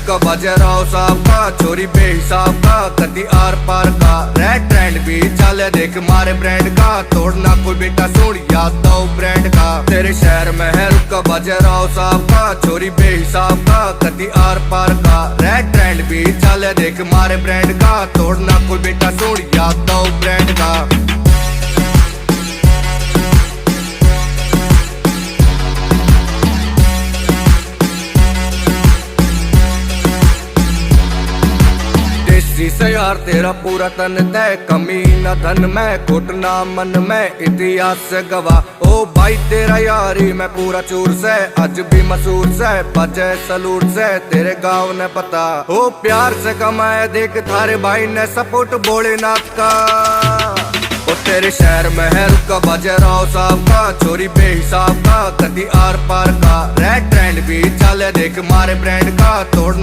रुका बाजीराव साहब का, छोरी बेहिसाब का, कति आर पार का। रेड ट्रेंड भी चले देख मारे ब्रांड का, तोड़ना कोई बेटा सुन याद दो ब्रांड का। तेरे शहर में है रुका बाजीराव साहब का, छोरी बेहिसाब का, कति आर पार का। रेड ट्रेंड भी चले देख मारे ब्रांड का, तोड़ना कोई बेटा सुन याद दो ब्रांड का। से यार तेरा पूरा तन तय, कमी न धन में घुटना मन में, इतिहास से गवाह ओ भाई तेरा यारी मैं पूरा चूर से, आज भी मशहूर से बजे सलूट से तेरे गाँव ने पता। ओ प्यार से कमाए देख थारे भाई ने सपोर्ट भोलेनाथ का। ओ तेरे शहर में है रुका बाजीराव साहब का, छोरी बेहिसाब का, कति आर पार का। रेड ट्रेंड भी चले देख मारे ब्रांड का, तोड़